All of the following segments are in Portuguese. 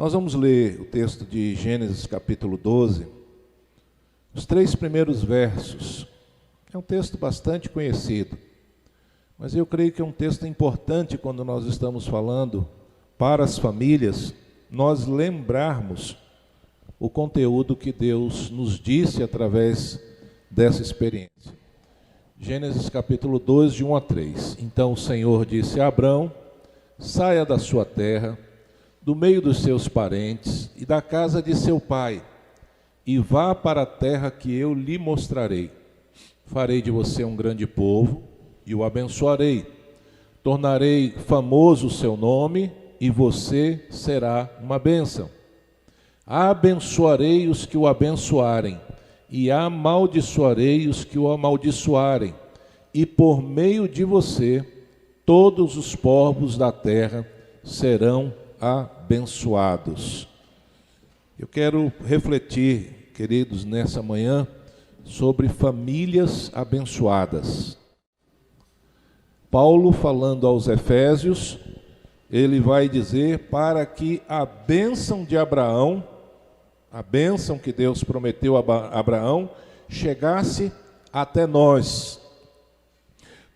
Nós vamos ler o texto de Gênesis capítulo 12, os 3 primeiros versos. É um texto bastante conhecido, mas eu creio que é um texto importante quando nós estamos falando para as famílias, nós lembrarmos o conteúdo que Deus nos disse através dessa experiência. Gênesis capítulo 12, de 1 a 3. Então o Senhor disse a Abrão: saia da sua terra, do meio dos seus parentes e da casa de seu pai, e vá para a terra que eu lhe mostrarei. Farei de você um grande povo e o abençoarei. Tornarei famoso o seu nome e você será uma bênção. Abençoarei os que o abençoarem e amaldiçoarei os que o amaldiçoarem. E por meio de você, todos os povos da terra serão abençoados. Eu quero refletir, queridos, nessa manhã, sobre famílias abençoadas. Paulo, falando aos Efésios, ele vai dizer para que a bênção de Abraão, a bênção que Deus prometeu a Abraão, chegasse até nós.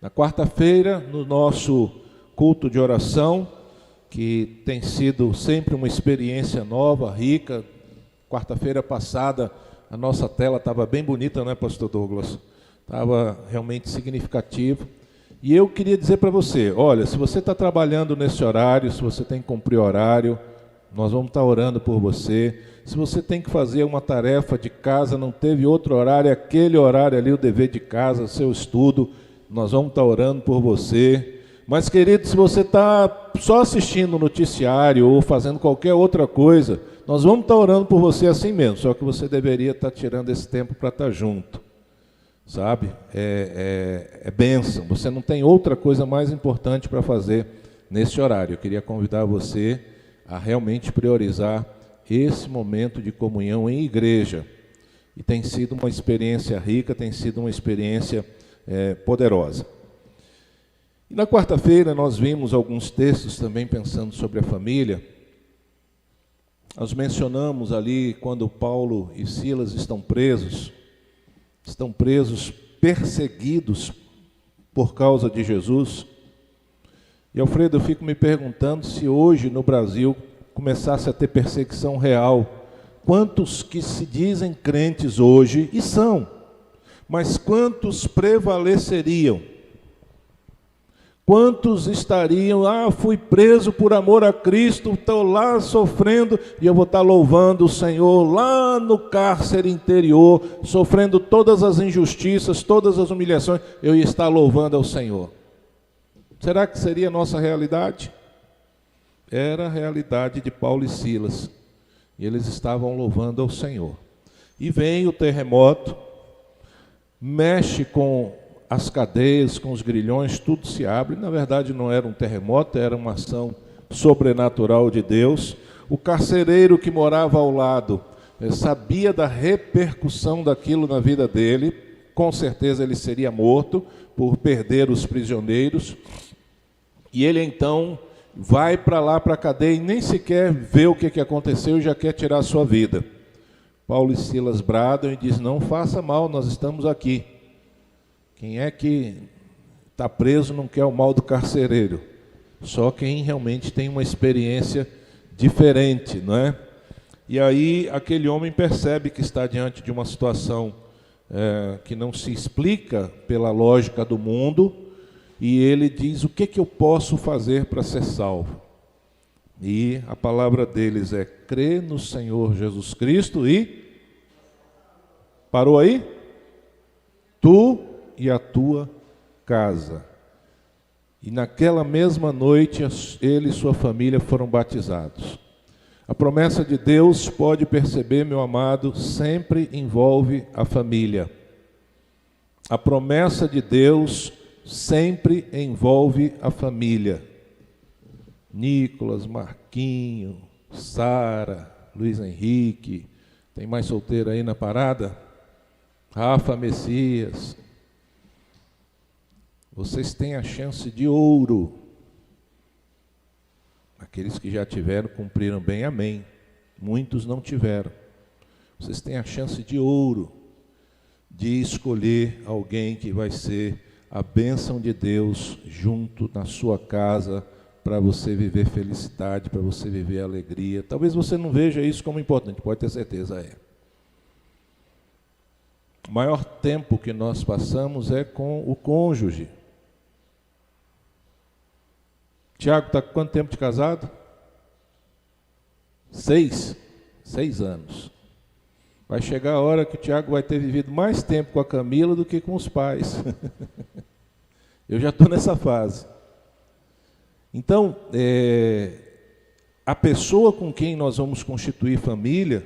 Na quarta-feira, no nosso culto de oração, que tem sido sempre uma experiência nova, rica. Quarta-feira passada, a nossa tela estava bem bonita, não é, pastor Douglas? Estava realmente significativo. E eu queria dizer para você, olha, se você está trabalhando nesse horário, se você tem que cumprir horário, nós vamos estar orando por você. Se você tem que fazer uma tarefa de casa, não teve outro horário, aquele horário ali, o dever de casa, seu estudo, nós vamos estar orando por você. Mas, querido, se você está só assistindo o noticiário ou fazendo qualquer outra coisa, nós vamos estar orando por você assim mesmo, só que você deveria estar tirando esse tempo para estar junto, sabe? É bênção, você não tem outra coisa mais importante para fazer nesse horário. Eu queria convidar você a realmente priorizar esse momento de comunhão em igreja. E tem sido uma experiência rica, tem sido uma experiência poderosa. E na quarta-feira nós vimos alguns textos também pensando sobre a família. Nós mencionamos ali quando Paulo e Silas estão presos perseguidos por causa de Jesus. E Alfredo, eu fico me perguntando se hoje no Brasil começasse a ter perseguição real, quantos que se dizem crentes hoje, e são, mas quantos prevaleceriam? Quantos estariam, fui preso por amor a Cristo, estou lá sofrendo, e eu vou estar louvando o Senhor lá no cárcere interior, sofrendo todas as injustiças, todas as humilhações, eu ia estar louvando ao Senhor. Será que seria a nossa realidade? Era a realidade de Paulo e Silas, e eles estavam louvando ao Senhor. E vem o terremoto, mexe com as cadeias, com os grilhões, tudo se abre. Na verdade não era um terremoto, era uma ação sobrenatural de Deus. O carcereiro que morava ao lado sabia da repercussão daquilo na vida dele. Com certeza ele seria morto por perder os prisioneiros. E ele então vai para lá, para a cadeia, e nem sequer vê o que aconteceu e já quer tirar a sua vida. Paulo e Silas bradam e diz: não faça mal, nós estamos aqui. Quem é que está preso não quer o mal do carcereiro? Só quem realmente tem uma experiência diferente, não é? E aí aquele homem percebe que está diante de uma situação que não se explica pela lógica do mundo, e ele diz: o que eu posso fazer para ser salvo? E a palavra deles é: crê no Senhor Jesus Cristo e... Parou aí? Tu e a tua casa. E naquela mesma noite, ele e sua família foram batizados. A promessa de Deus, pode perceber, meu amado, sempre envolve a família. A promessa de Deus sempre envolve a família. Nicolas, Marquinho, Sara, Luiz Henrique, tem mais solteiro aí na parada? Rafa Messias. Vocês têm a chance de ouro. Aqueles que já tiveram, cumpriram bem, amém. Muitos não tiveram. Vocês têm a chance de ouro de escolher alguém que vai ser a bênção de Deus junto na sua casa, para você viver felicidade, para você viver alegria. Talvez você não veja isso como importante, pode ter certeza, é. O maior tempo que nós passamos é com o cônjuge. Tiago está com quanto tempo de casado? 6 anos. Vai chegar a hora que o Tiago vai ter vivido mais tempo com a Camila do que com os pais. Eu já estou nessa fase. Então, a pessoa com quem nós vamos constituir família,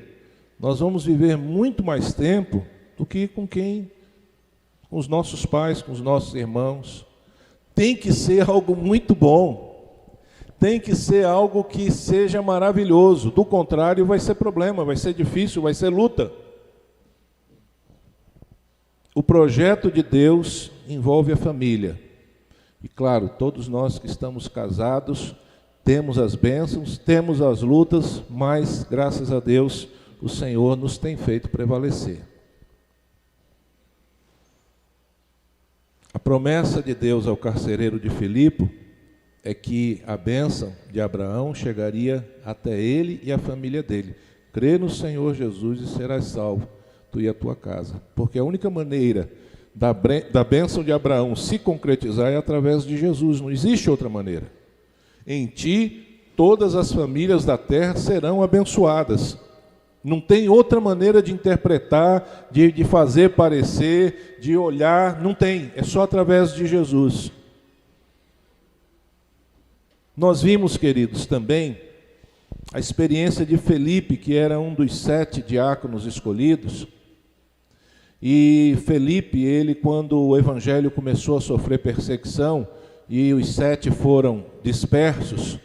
nós vamos viver muito mais tempo do que com os nossos pais, com os nossos irmãos. Tem que ser algo muito bom, tem que ser algo que seja maravilhoso, do contrário vai ser problema, vai ser difícil, vai ser luta. O projeto de Deus envolve a família. E claro, todos nós que estamos casados, temos as bênçãos, temos as lutas, mas graças a Deus, o Senhor nos tem feito prevalecer. A promessa de Deus ao carcereiro de Filipe é que a bênção de Abraão chegaria até ele e a família dele. Crê no Senhor Jesus e serás salvo, tu e a tua casa. Porque a única maneira da bênção de Abraão se concretizar é através de Jesus, não existe outra maneira. Em ti, todas as famílias da terra serão abençoadas. Não tem outra maneira de interpretar, de fazer parecer, de olhar, não tem, é só através de Jesus. Nós vimos, queridos, também a experiência de Felipe, que era um dos 7 diáconos escolhidos. E Felipe, ele, quando o evangelho começou a sofrer perseguição, e os 7 foram dispersos,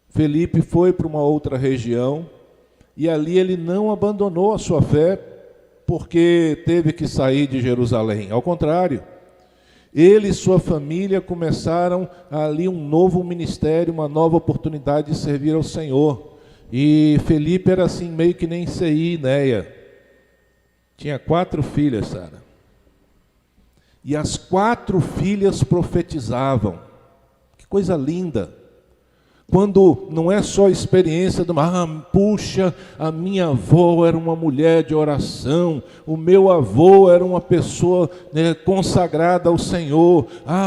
Felipe foi para uma outra região, e ali ele não abandonou a sua fé, porque teve que sair de Jerusalém. Ao contrário, ele e sua família começaram ali um novo ministério, uma nova oportunidade de servir ao Senhor. E Felipe era assim, meio que nem Sei, Néia. Tinha 4 filhas, Sara. E as 4 filhas profetizavam. Que coisa linda! Quando não é só a experiência de puxa, a minha avó era uma mulher de oração, o meu avô era uma pessoa consagrada ao Senhor,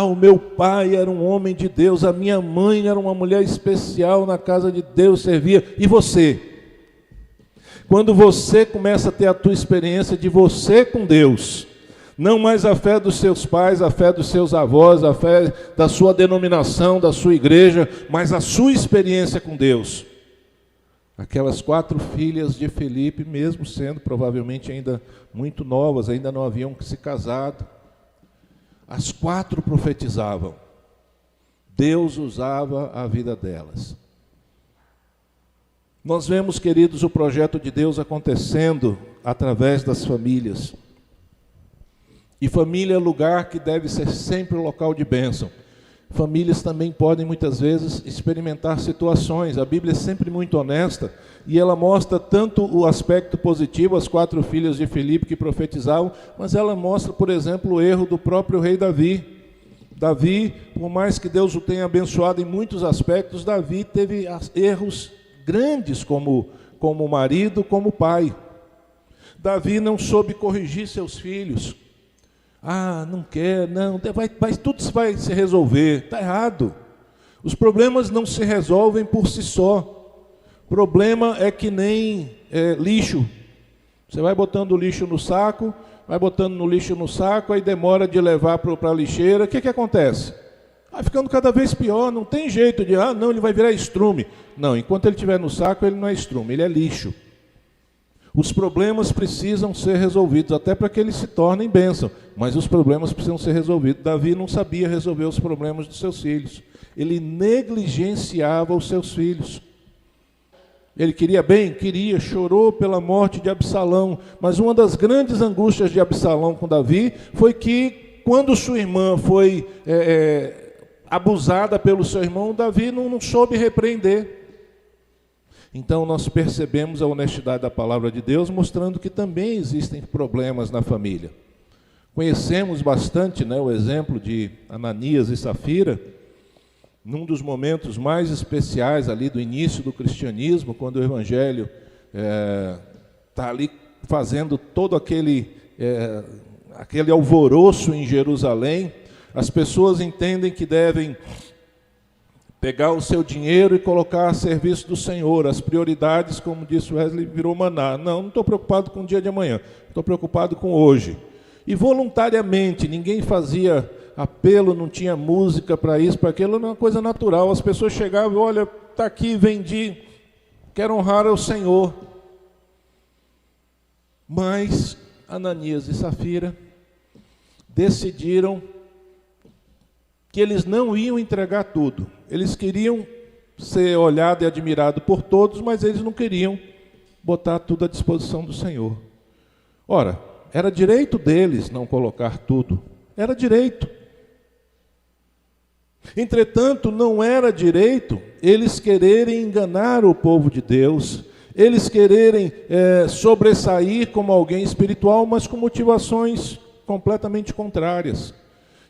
o meu pai era um homem de Deus, a minha mãe era uma mulher especial na casa de Deus, servia. E você? Quando você começa a ter a tua experiência de você com Deus, não mais a fé dos seus pais, a fé dos seus avós, a fé da sua denominação, da sua igreja, mas a sua experiência com Deus. Aquelas 4 filhas de Felipe, mesmo sendo provavelmente ainda muito novas, ainda não haviam se casado, as 4 profetizavam. Deus usava a vida delas. Nós vemos, queridos, o projeto de Deus acontecendo através das famílias. E família é lugar que deve ser sempre o local de bênção. Famílias também podem muitas vezes experimentar situações. A Bíblia é sempre muito honesta e ela mostra tanto o aspecto positivo, as 4 filhas de Filipe que profetizavam, mas ela mostra, por exemplo, o erro do próprio rei Davi. Davi, por mais que Deus o tenha abençoado em muitos aspectos, Davi teve erros grandes como marido, como pai. Davi não soube corrigir seus filhos. Não quer, não, tudo vai se resolver. Está errado. Os problemas não se resolvem por si só. Problema é que nem lixo. Você vai botando lixo no saco, aí demora de levar para a lixeira. O que acontece? Vai ficando cada vez pior, não tem jeito de, não, ele vai virar estrume. Não, enquanto ele estiver no saco, ele não é estrume, ele é lixo. Os problemas precisam ser resolvidos, até para que eles se tornem bênção, mas os problemas precisam ser resolvidos. Davi não sabia resolver os problemas dos seus filhos, ele negligenciava os seus filhos. Ele queria bem? Queria, chorou pela morte de Absalão, mas uma das grandes angústias de Absalão com Davi foi que, quando sua irmã foi abusada pelo seu irmão, Davi não soube repreender. Então nós percebemos a honestidade da palavra de Deus, mostrando que também existem problemas na família. Conhecemos bastante, né, o exemplo de Ananias e Safira, num dos momentos mais especiais ali do início do cristianismo, quando o evangelho está ali fazendo todo aquele alvoroço em Jerusalém. As pessoas entendem que devem pegar o seu dinheiro e colocar a serviço do Senhor. As prioridades, como disse Wesley, virou maná. Não estou preocupado com o dia de amanhã, estou preocupado com hoje. E voluntariamente, ninguém fazia apelo, não tinha música para isso, para aquilo, era uma coisa natural. As pessoas chegavam, olha, está aqui, vendi, quero honrar ao Senhor. Mas Ananias e Safira decidiram que eles não iam entregar tudo. Eles queriam ser olhado e admirado por todos, mas eles não queriam botar tudo à disposição do Senhor. Ora, era direito deles não colocar tudo. Era direito. Entretanto, não era direito eles quererem enganar o povo de Deus, eles quererem sobressair como alguém espiritual, mas com motivações completamente contrárias.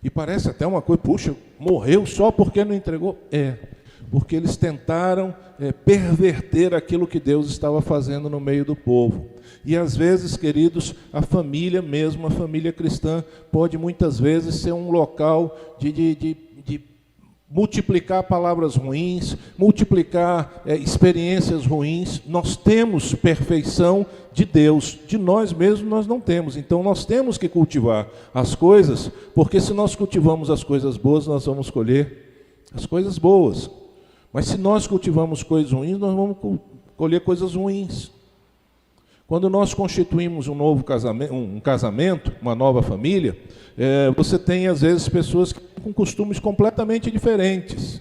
E parece até uma coisa, puxa, morreu só porque não entregou? Porque eles tentaram perverter aquilo que Deus estava fazendo no meio do povo. E às vezes, queridos, a família mesmo, a família cristã, pode muitas vezes ser um local de multiplicar palavras ruins, multiplicar experiências ruins. Nós temos perfeição de Deus, de nós mesmos nós não temos. Então nós temos que cultivar as coisas, porque se nós cultivamos as coisas boas, nós vamos colher as coisas boas. Mas se nós cultivamos coisas ruins, nós vamos colher coisas ruins. Quando nós constituímos um casamento, uma nova família, você tem às vezes pessoas com costumes completamente diferentes.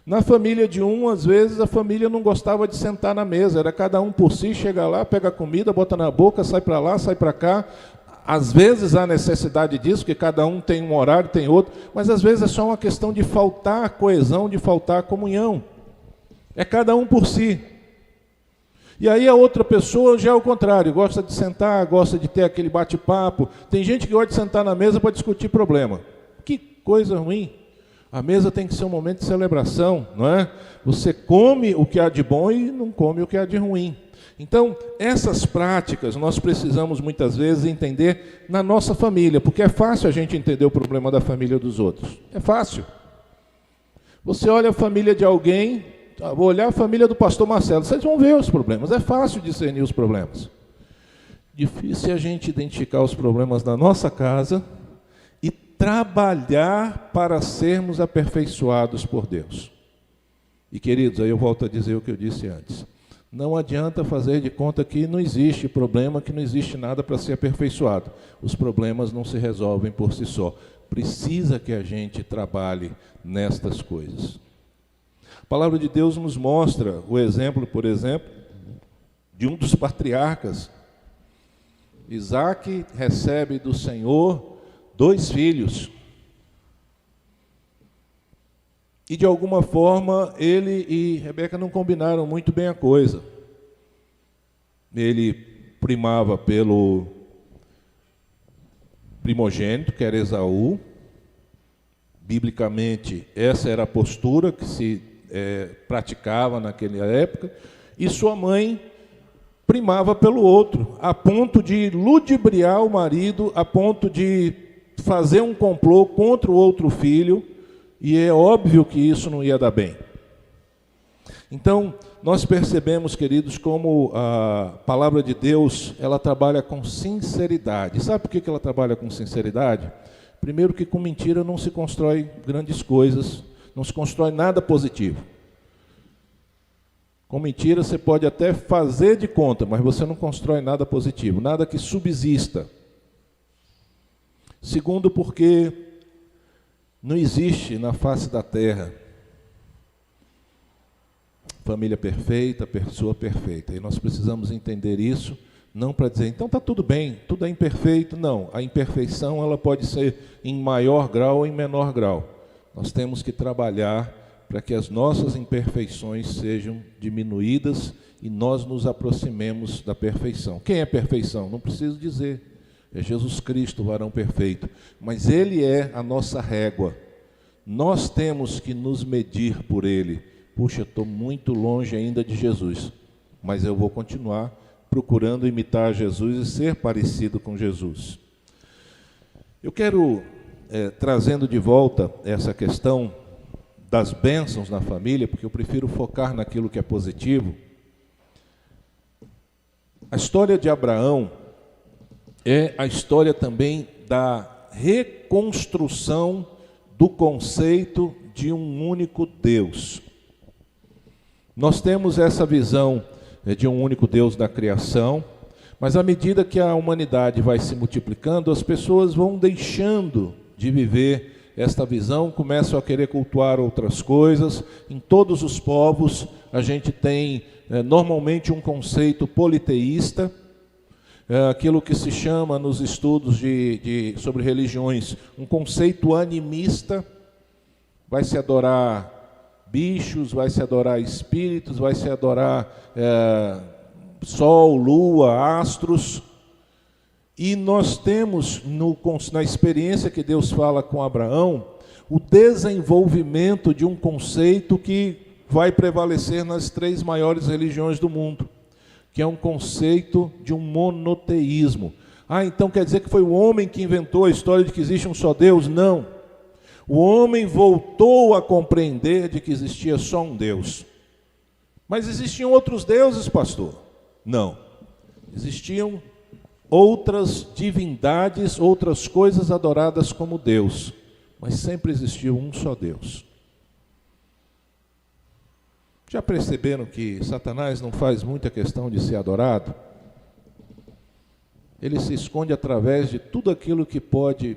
Na família de um, às vezes a família não gostava de sentar na mesa, era cada um por si, chega lá, pega a comida, bota na boca, sai para lá, sai para cá. Às vezes há necessidade disso, porque cada um tem um horário, tem outro, mas às vezes é só uma questão de faltar coesão, de faltar comunhão. É cada um por si. E aí a outra pessoa já é o contrário, gosta de sentar, gosta de ter aquele bate-papo. Tem gente que gosta de sentar na mesa para discutir problema. Que coisa ruim. A mesa tem que ser um momento de celebração, não é? Você come o que há de bom e não come o que há de ruim. Então, essas práticas nós precisamos muitas vezes entender na nossa família, porque é fácil a gente entender o problema da família dos outros. É fácil. Você olha a família de alguém, vou olhar a família do pastor Marcelo, vocês vão ver os problemas, é fácil discernir os problemas. Difícil é a gente identificar os problemas da nossa casa e trabalhar para sermos aperfeiçoados por Deus. E queridos, aí eu volto a dizer o que eu disse antes. Não adianta fazer de conta que não existe problema, que não existe nada para ser aperfeiçoado. Os problemas não se resolvem por si só. Precisa que a gente trabalhe nestas coisas. A palavra de Deus nos mostra o exemplo, por exemplo, de um dos patriarcas. Isaac recebe do Senhor 2 filhos. E de alguma forma ele e Rebeca não combinaram muito bem a coisa. Ele primava pelo primogênito, que era Esaú. Biblicamente, essa era a postura que se praticava naquela época. E sua mãe primava pelo outro, a ponto de ludibriar o marido, a ponto de fazer um complô contra o outro filho. E é óbvio que isso não ia dar bem. Então, nós percebemos, queridos, como a palavra de Deus, ela trabalha com sinceridade. Sabe por que ela trabalha com sinceridade? Primeiro que com mentira não se constrói grandes coisas, não se constrói nada positivo. Com mentira você pode até fazer de conta, mas você não constrói nada positivo, nada que subsista. Segundo, porque não existe na face da terra família perfeita, pessoa perfeita. E nós precisamos entender isso, não para dizer, então está tudo bem, tudo é imperfeito. Não, a imperfeição ela pode ser em maior grau ou em menor grau. Nós temos que trabalhar para que as nossas imperfeições sejam diminuídas e nós nos aproximemos da perfeição. Quem é perfeição? Não preciso dizer. É Jesus Cristo, o varão perfeito. Mas Ele é a nossa régua. Nós temos que nos medir por Ele. Puxa, estou muito longe ainda de Jesus, mas eu vou continuar procurando imitar Jesus e ser parecido com Jesus. Eu quero, trazendo de volta essa questão das bênçãos na família, porque eu prefiro focar naquilo que é positivo. A história de Abraão é a história também da reconstrução do conceito de um único Deus. Nós temos essa visão de um único Deus da criação, mas à medida que a humanidade vai se multiplicando, as pessoas vão deixando de viver esta visão, começam a querer cultuar outras coisas. Em todos os povos a gente tem normalmente um conceito politeísta, aquilo que se chama nos estudos sobre religiões, um conceito animista. Vai se adorar bichos, vai se adorar espíritos, vai se adorar sol, lua, astros. E nós temos, na experiência que Deus fala com Abraão, o desenvolvimento de um conceito que vai prevalecer nas 3 maiores religiões do mundo, que é um conceito de um monoteísmo. Então quer dizer que foi o homem que inventou a história de que existe um só Deus? Não. O homem voltou a compreender de que existia só um Deus. Mas existiam outros deuses, pastor? Não. Existiam outras divindades, outras coisas adoradas como Deus. Mas sempre existiu um só Deus. Já perceberam que Satanás não faz muita questão de ser adorado? Ele se esconde através de tudo aquilo que pode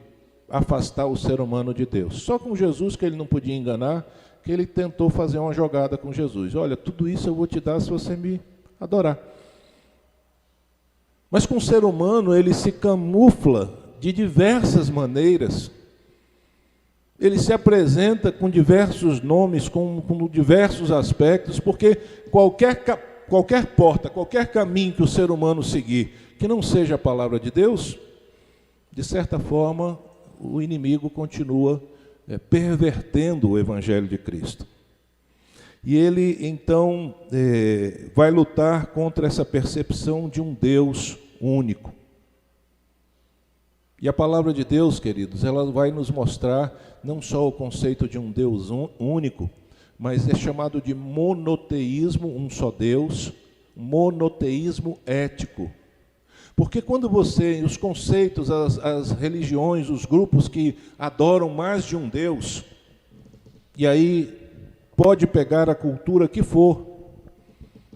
afastar o ser humano de Deus. Só com Jesus que ele não podia enganar, que ele tentou fazer uma jogada com Jesus. Olha, tudo isso eu vou te dar se você me adorar. Mas com o ser humano ele se camufla de diversas maneiras. Ele se apresenta com diversos nomes, com diversos aspectos, porque qualquer porta, qualquer caminho que o ser humano seguir, que não seja a palavra de Deus, de certa forma, o inimigo continua pervertendo o Evangelho de Cristo. E ele, então, vai lutar contra essa percepção de um Deus único. E a palavra de Deus, queridos, ela vai nos mostrar não só o conceito de um Deus único, mas é chamado de monoteísmo, um só Deus, monoteísmo ético. Porque quando os conceitos, as religiões, os grupos que adoram mais de um Deus, e aí pode pegar a cultura que for,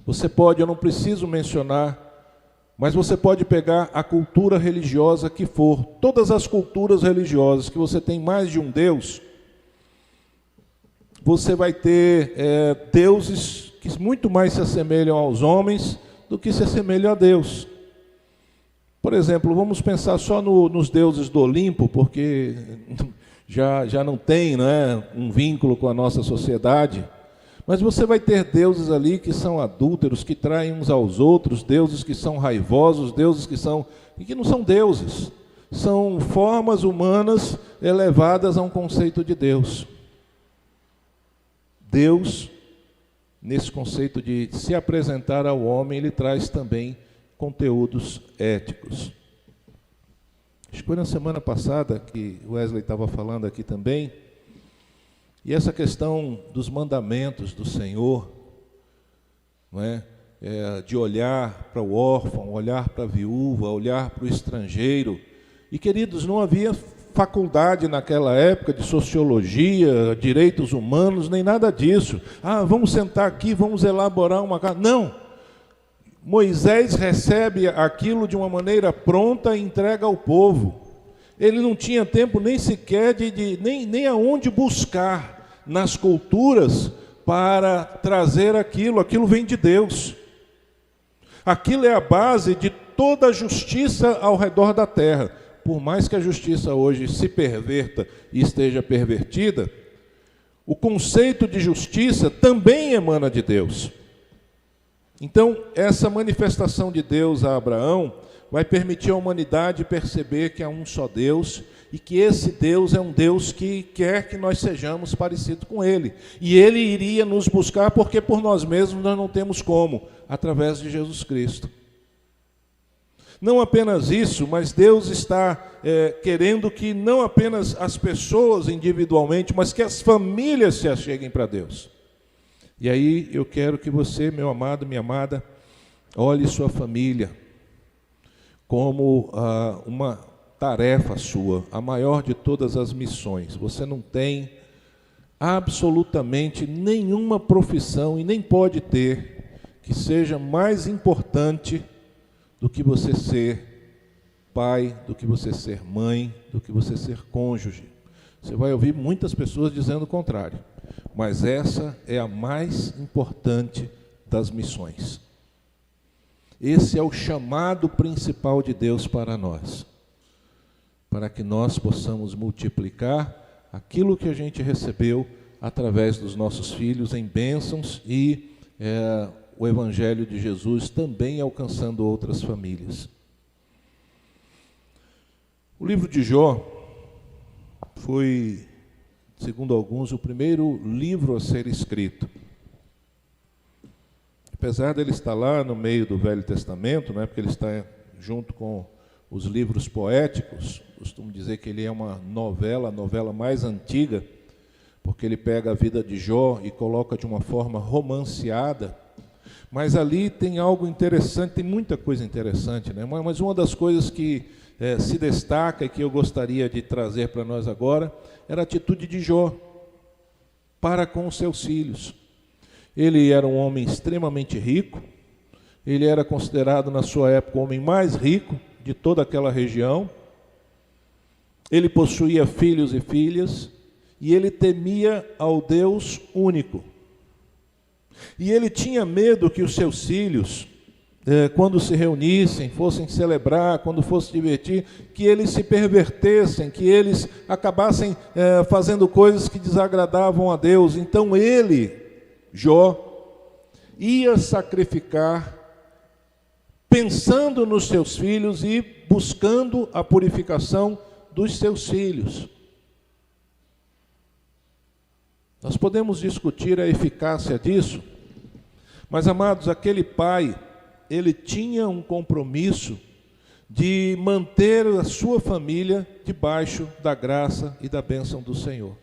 você pode, eu não preciso mencionar, mas você pode pegar a cultura religiosa que for, todas as culturas religiosas que você tem mais de um Deus, você vai ter deuses que muito mais se assemelham aos homens do que se assemelham a Deus. Por exemplo, vamos pensar só nos deuses do Olimpo, porque já não tem, um vínculo com a nossa sociedade. Mas você vai ter deuses ali que são adúlteros, que traem uns aos outros, deuses que são raivosos, deuses que não são deuses. São formas humanas elevadas a um conceito de Deus. Deus, nesse conceito de se apresentar ao homem, ele traz também conteúdos éticos. Acho que foi na semana passada que Wesley estava falando aqui também, e essa questão dos mandamentos do Senhor, não é? De olhar para o órfão, olhar para a viúva, olhar para o estrangeiro. E, queridos, não havia faculdade naquela época de sociologia, direitos humanos, nem nada disso. Vamos sentar aqui, vamos elaborar uma casa. Não! Moisés recebe aquilo de uma maneira pronta e entrega ao povo. Ele não tinha tempo nem sequer nem aonde buscar nas culturas para trazer aquilo vem de Deus. Aquilo é a base de toda a justiça ao redor da terra. Por mais que a justiça hoje se perverta e esteja pervertida, O conceito de justiça também emana de Deus. Então, essa manifestação de Deus a Abraão vai permitir à humanidade perceber que há um só Deus e que esse Deus é um Deus que quer que nós sejamos parecidos com Ele. E Ele iria nos buscar porque por nós mesmos nós não temos como, através de Jesus Cristo. Não apenas isso, mas Deus está querendo que não apenas as pessoas individualmente, mas que as famílias se acheguem para Deus. E aí eu quero que você, meu amado, minha amada, olhe sua família como uma tarefa sua, a maior de todas as missões. Você não tem absolutamente nenhuma profissão e nem pode ter que seja mais importante do que você ser pai, do que você ser mãe, do que você ser cônjuge. Você vai ouvir muitas pessoas dizendo o contrário, mas essa é a mais importante das missões. Esse é o chamado principal de Deus para nós, para que nós possamos multiplicar aquilo que a gente recebeu através dos nossos filhos em bênçãos e o Evangelho de Jesus também alcançando outras famílias. O livro de Jó foi, segundo alguns, o primeiro livro a ser escrito. Apesar dele estar lá no meio do Velho Testamento, né, porque ele está junto com os livros poéticos, costumo dizer que ele é uma novela, a novela mais antiga, porque ele pega a vida de Jó e coloca de uma forma romanceada. Mas ali tem algo interessante, tem muita coisa interessante, né? Mas uma das coisas que se destaca e que eu gostaria de trazer para nós agora era a atitude de Jó para com os seus filhos. Ele era um homem extremamente rico, ele era considerado na sua época o homem mais rico de toda aquela região, ele possuía filhos e filhas, e ele temia ao Deus único. E ele tinha medo que os seus filhos, quando se reunissem, fossem celebrar, quando fossem divertir, que eles se pervertessem, que eles acabassem fazendo coisas que desagradavam a Deus. Então ele, Jó, ia sacrificar pensando nos seus filhos e buscando a purificação dos seus filhos. Nós podemos discutir a eficácia disso, mas, amados, aquele pai, ele tinha um compromisso de manter a sua família debaixo da graça e da bênção do Senhor.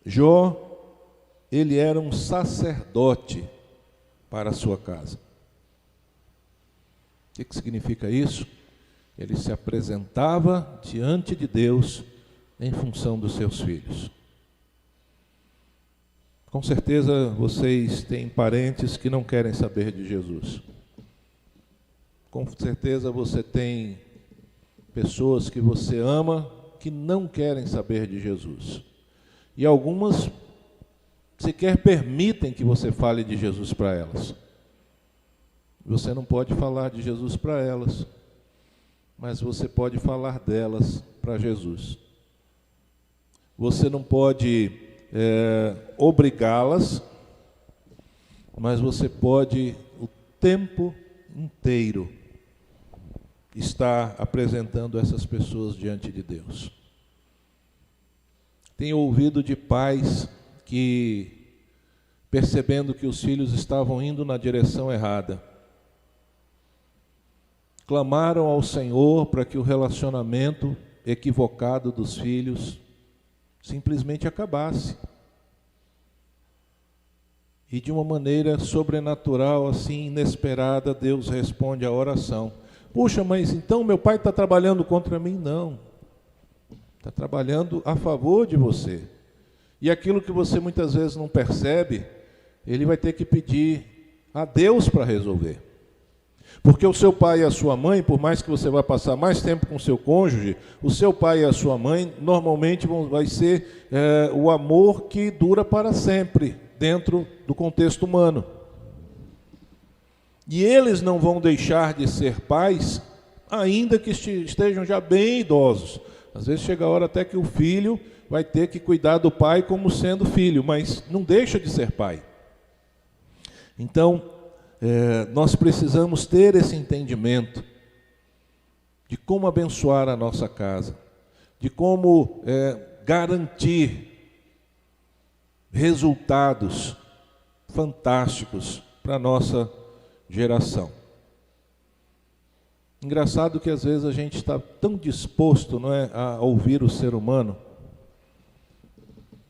Jó, ele era um sacerdote para a sua casa. O que significa isso? Ele se apresentava diante de Deus em função dos seus filhos. Com certeza vocês têm parentes que não querem saber de Jesus. Com certeza você tem pessoas que você ama que não querem saber de Jesus. E algumas sequer permitem que você fale de Jesus para elas. Você não pode falar de Jesus para elas, mas você pode falar delas para Jesus. Você não pode obrigá-las, mas você pode o tempo inteiro estar apresentando essas pessoas diante de Deus. Tenho ouvido de pais que, percebendo que os filhos estavam indo na direção errada, clamaram ao Senhor para que o relacionamento equivocado dos filhos simplesmente acabasse. E de uma maneira sobrenatural, assim, inesperada, Deus responde à oração. Puxa, mas então meu pai está trabalhando contra mim? Não. Está trabalhando a favor de você. E aquilo que você muitas vezes não percebe, ele vai ter que pedir a Deus para resolver. Porque o seu pai e a sua mãe, por mais que você vá passar mais tempo com o seu cônjuge, o seu pai e a sua mãe normalmente vai ser o amor que dura para sempre, dentro do contexto humano. E eles não vão deixar de ser pais, ainda que estejam já bem idosos. Às vezes chega a hora até que o filho vai ter que cuidar do pai como sendo filho, mas não deixa de ser pai. Então, nós precisamos ter esse entendimento de como abençoar a nossa casa, de como garantir resultados fantásticos para a nossa geração. Engraçado que às vezes a gente está tão disposto, não é, a ouvir o ser humano.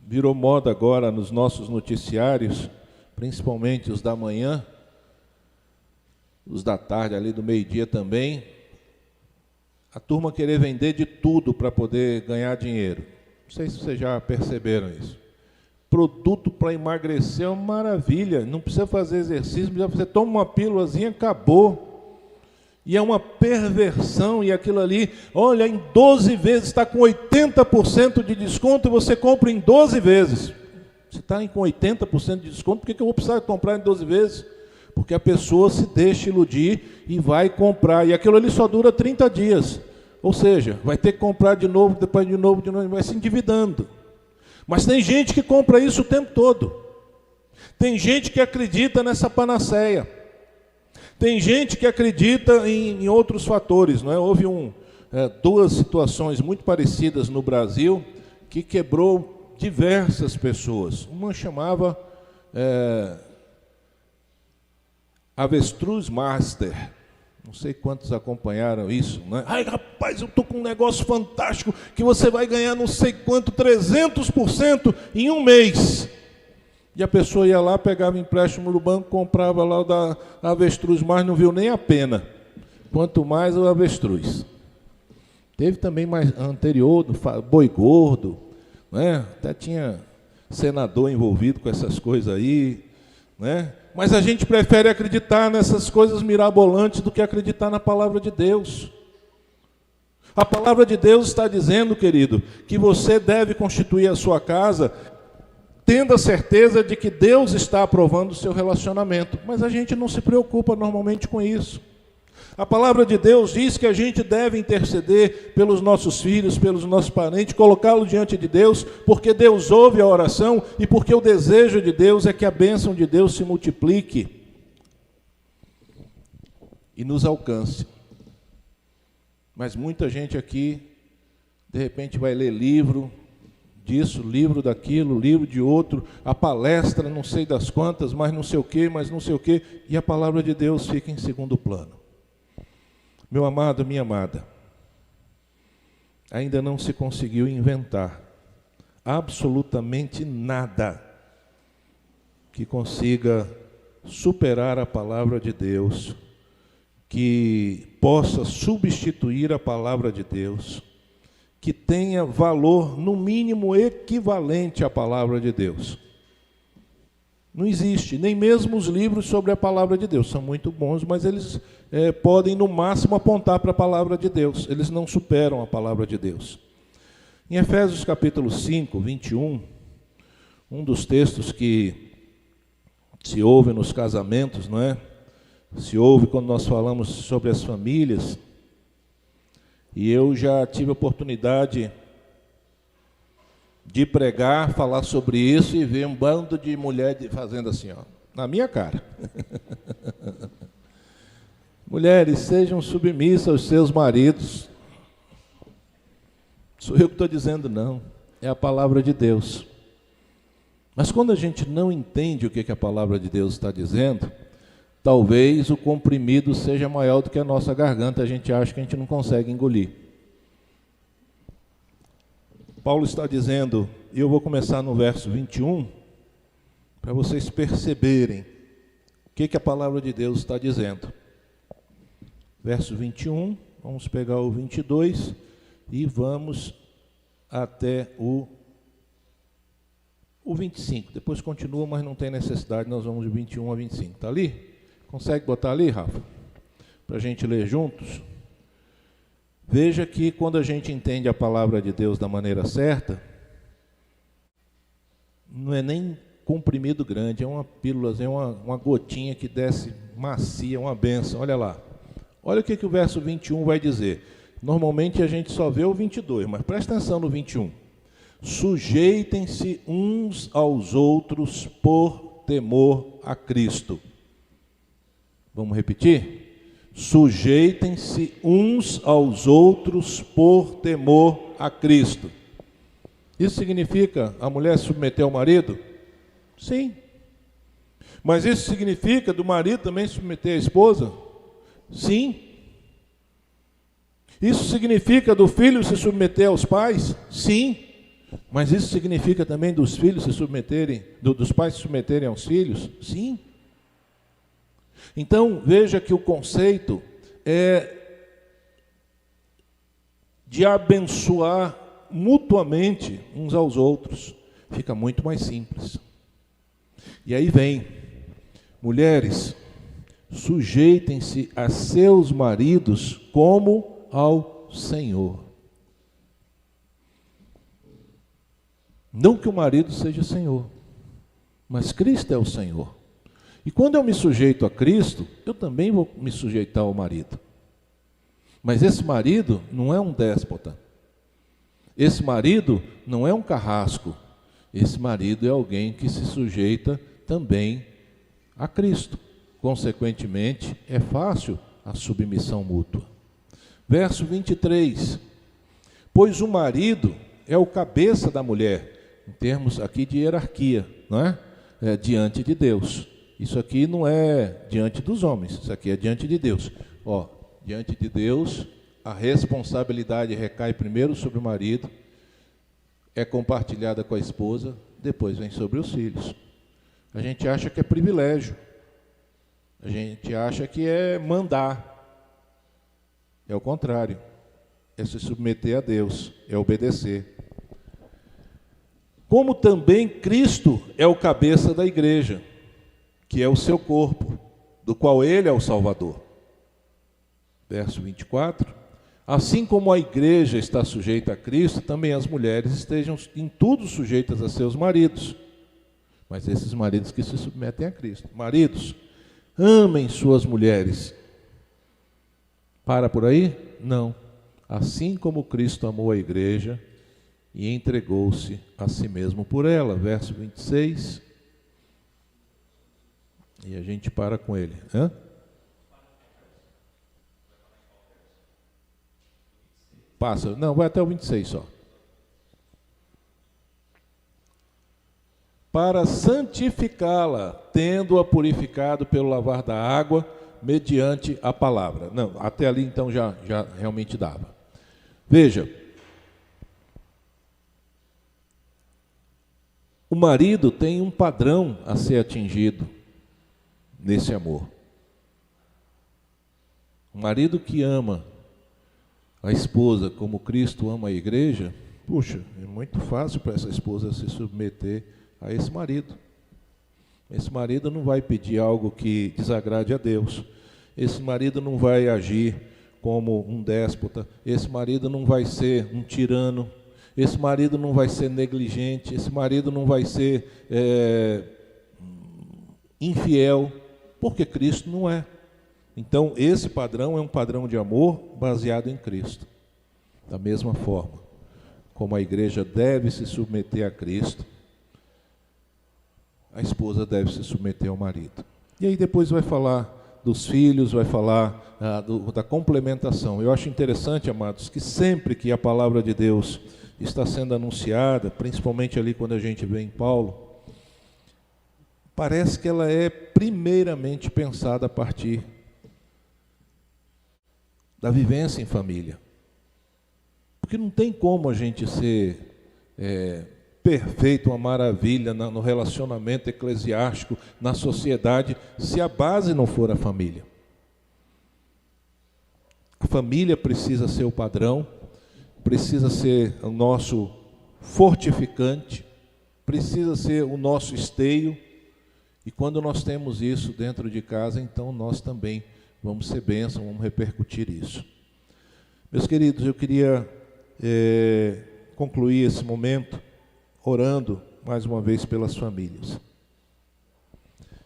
Virou moda agora nos nossos noticiários, principalmente os da manhã, os da tarde, ali do meio-dia também, a turma querer vender de tudo para poder ganhar dinheiro. Não sei se vocês já perceberam isso. Produto para emagrecer é uma maravilha, não precisa fazer exercício, você toma uma pílulazinha, acabou. E é uma perversão, e aquilo ali, olha, em 12 vezes está com 80% de desconto e você compra em 12 vezes. Se está com 80% de desconto, por que eu vou precisar comprar em 12 vezes? Porque a pessoa se deixa iludir e vai comprar, e aquilo ali só dura 30 dias. Ou seja, vai ter que comprar de novo, depois de novo, vai se endividando. Mas tem gente que compra isso o tempo todo. Tem gente que acredita nessa panaceia. Tem gente que acredita em outros fatores. Não é? Houve duas situações muito parecidas no Brasil que quebrou diversas pessoas. Uma chamava Avestruz Master. Não sei quantos acompanharam isso, né? Ai, rapaz, eu estou com um negócio fantástico que você vai ganhar não sei quanto, 300% em um mês. E a pessoa ia lá, pegava empréstimo no banco, comprava lá o da Avestruz, mas não viu nem a pena. Quanto mais o Avestruz. Teve também mais anterior, do Boi Gordo, né? Até tinha senador envolvido com essas coisas aí, né? Mas a gente prefere acreditar nessas coisas mirabolantes do que acreditar na palavra de Deus. A palavra de Deus está dizendo, querido, que você deve constituir a sua casa tendo a certeza de que Deus está aprovando o seu relacionamento. Mas a gente não se preocupa normalmente com isso. A palavra de Deus diz que a gente deve interceder pelos nossos filhos, pelos nossos parentes, colocá-los diante de Deus, porque Deus ouve a oração e porque o desejo de Deus é que a bênção de Deus se multiplique e nos alcance. Mas muita gente aqui, de repente, vai ler livro disso, livro daquilo, livro de outro, a palestra não sei das quantas, mas não sei o quê, e a palavra de Deus fica em segundo plano. Meu amado, minha amada, ainda não se conseguiu inventar absolutamente nada que consiga superar a palavra de Deus, que possa substituir a palavra de Deus, que tenha valor, no mínimo, equivalente à palavra de Deus. Não existe, nem mesmo os livros sobre a palavra de Deus. São muito bons, mas eles podem, no máximo, apontar para a palavra de Deus. Eles não superam a palavra de Deus. Em Efésios capítulo 5, 21, um dos textos que se ouve nos casamentos, não é? Se ouve quando nós falamos sobre as famílias. E eu já tive a oportunidade de pregar, falar sobre isso e ver um bando de mulheres fazendo assim, ó, na minha cara. Mulheres, sejam submissas aos seus maridos. Sou eu que estou dizendo, não. É a palavra de Deus. Mas quando a gente não entende o que a palavra de Deus está dizendo, talvez o comprimido seja maior do que a nossa garganta, a gente acha que a gente não consegue engolir. Paulo está dizendo, e eu vou começar no verso 21, para vocês perceberem o que a palavra de Deus está dizendo. Verso 21, vamos pegar o 22 e vamos até o 25. Depois continua, mas não tem necessidade, nós vamos de 21 a 25. Está ali? Consegue botar ali, Rafa? Para a gente ler juntos? Veja que quando a gente entende a palavra de Deus da maneira certa, não é nem comprimido grande, é uma pílula, é uma gotinha que desce macia, uma bênção. Olha lá. Olha o que o verso 21 vai dizer. Normalmente a gente só vê o 22, mas presta atenção no 21. Sujeitem-se uns aos outros por temor a Cristo. Vamos repetir? Sujeitem-se uns aos outros por temor a Cristo. Isso significa a mulher submeter ao marido? Sim. Mas isso significa do marido também submeter à esposa? Sim. Isso significa do filho se submeter aos pais? Sim. Mas isso significa também dos filhos se submeterem, dos pais se submeterem aos filhos? Sim. Então, veja que o conceito é de abençoar mutuamente uns aos outros. Fica muito mais simples. E aí vem, mulheres, sujeitem-se a seus maridos como ao Senhor. Não que o marido seja Senhor, mas Cristo é o Senhor. E quando eu me sujeito a Cristo, eu também vou me sujeitar ao marido. Mas esse marido não é um déspota. Esse marido não é um carrasco. Esse marido é alguém que se sujeita também a Cristo. Consequentemente, é fácil a submissão mútua. Verso 23. Pois o marido é o cabeça da mulher, em termos aqui de hierarquia, não é? Diante de Deus. Isso aqui não é diante dos homens, isso aqui é diante de Deus. Diante de Deus, a responsabilidade recai primeiro sobre o marido, é compartilhada com a esposa, depois vem sobre os filhos. A gente acha que é privilégio, a gente acha que é mandar. É o contrário, é se submeter a Deus, é obedecer. Como também Cristo é o cabeça da igreja, que é o seu corpo, do qual ele é o Salvador. Verso 24. Assim como a igreja está sujeita a Cristo, também as mulheres estejam em tudo sujeitas a seus maridos. Mas esses maridos que se submetem a Cristo. Maridos, amem suas mulheres. Para por aí? Não. Assim como Cristo amou a igreja e entregou-se a si mesmo por ela. Verso 26. E a gente para com ele. Passa. Não, vai até o 26 só. Para santificá-la, tendo-a purificado pelo lavar da água, mediante a palavra. Não, até ali então já realmente dava. Veja, o marido tem um padrão a ser atingido nesse amor. O marido que ama a esposa como Cristo ama a igreja, puxa, é muito fácil para essa esposa se submeter a esse marido. Esse marido não vai pedir algo que desagrade a Deus. Esse marido não vai agir como um déspota. Esse marido não vai ser um tirano. Esse marido não vai ser negligente. Esse marido não vai ser infiel, porque Cristo não é. Então, esse padrão é um padrão de amor baseado em Cristo. Da mesma forma, como a igreja deve se submeter a Cristo, a esposa deve se submeter ao marido. E aí depois vai falar dos filhos, vai falar da complementação. Eu acho interessante, amados, que sempre que a palavra de Deus está sendo anunciada, principalmente ali quando a gente vê em Paulo, parece que ela é primeiramente pensada a partir da vivência em família. Porque não tem como a gente ser perfeito, uma maravilha no relacionamento eclesiástico, na sociedade, se a base não for a família. A família precisa ser o padrão, precisa ser o nosso fortificante, precisa ser o nosso esteio, e quando nós temos isso dentro de casa, então nós também vamos ser bênção, vamos repercutir isso. Meus queridos, eu queria concluir esse momento orando mais uma vez pelas famílias.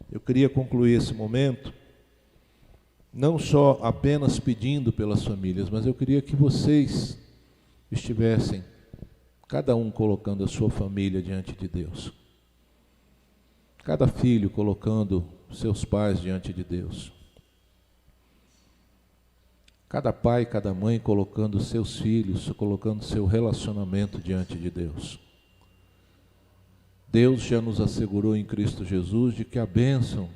Eu queria concluir esse momento não só apenas pedindo pelas famílias, mas eu queria que vocês estivessem, cada um colocando a sua família diante de Deus. Cada filho colocando seus pais diante de Deus. Cada pai, cada mãe colocando seus filhos, colocando seu relacionamento diante de Deus. Deus já nos assegurou em Cristo Jesus de que a bênção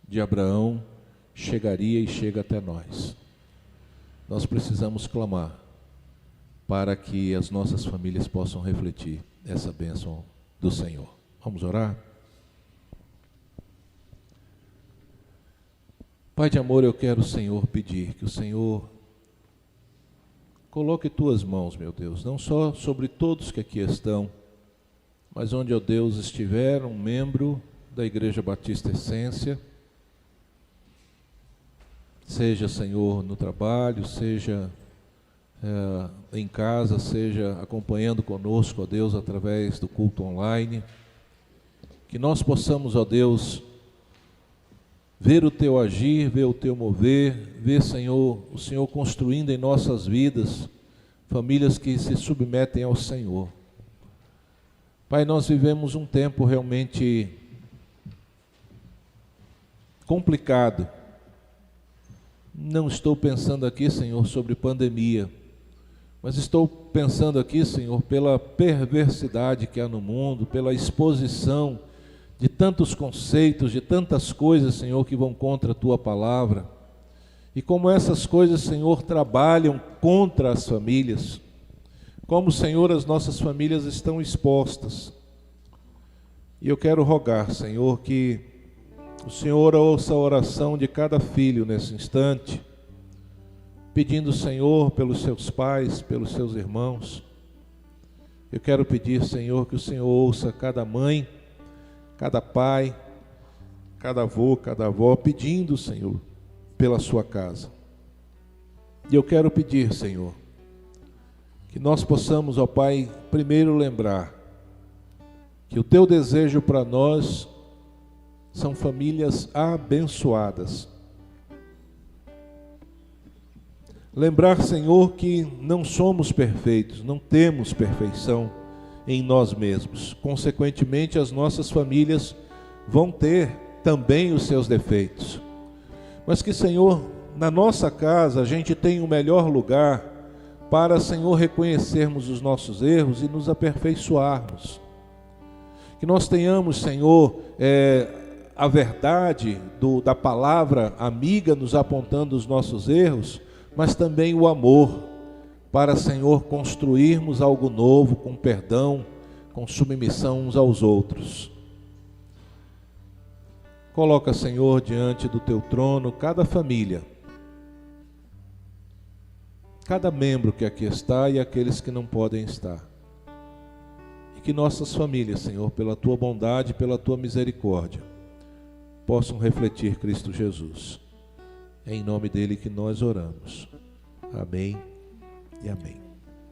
de Abraão chegaria e chega até nós. Nós precisamos clamar para que as nossas famílias possam refletir essa bênção do Senhor. Vamos orar? Pai de amor, eu quero, Senhor, pedir que o Senhor coloque tuas mãos, meu Deus, não só sobre todos que aqui estão, mas onde, ó Deus, estiver um membro da Igreja Batista Essência, seja, Senhor, no trabalho, seja em casa, seja acompanhando conosco, ó Deus, através do culto online, que nós possamos, ó Deus, ver o Teu agir, ver o Teu mover, ver, Senhor, o Senhor construindo em nossas vidas famílias que se submetem ao Senhor. Pai, nós vivemos um tempo realmente complicado. Não estou pensando aqui, Senhor, sobre pandemia, mas estou pensando aqui, Senhor, pela perversidade que há no mundo, pela exposição de tantos conceitos, de tantas coisas, Senhor, que vão contra a Tua palavra, e como essas coisas, Senhor, trabalham contra as famílias, como, Senhor, as nossas famílias estão expostas. E eu quero rogar, Senhor, que o Senhor ouça a oração de cada filho nesse instante, pedindo, Senhor, pelos seus pais, pelos seus irmãos. Eu quero pedir, Senhor, que o Senhor ouça cada mãe, cada pai, cada avô, cada avó, pedindo, Senhor, pela sua casa. E eu quero pedir, Senhor, que nós possamos, ó Pai, primeiro lembrar que o Teu desejo para nós são famílias abençoadas. Lembrar, Senhor, que não somos perfeitos, não temos perfeição em nós mesmos. Consequentemente, as nossas famílias vão ter também os seus defeitos. Mas que, Senhor, na nossa casa a gente tenha o melhor lugar para, Senhor, reconhecermos os nossos erros e nos aperfeiçoarmos. Que nós tenhamos, Senhor, a verdade da palavra amiga nos apontando os nossos erros, mas também o amor, para, Senhor, construirmos algo novo, com perdão, com submissão uns aos outros. Coloca, Senhor, diante do Teu trono cada família, cada membro que aqui está e aqueles que não podem estar. E que nossas famílias, Senhor, pela Tua bondade, pela Tua misericórdia, possam refletir Cristo Jesus. É em nome dele que nós oramos. Amém e amém.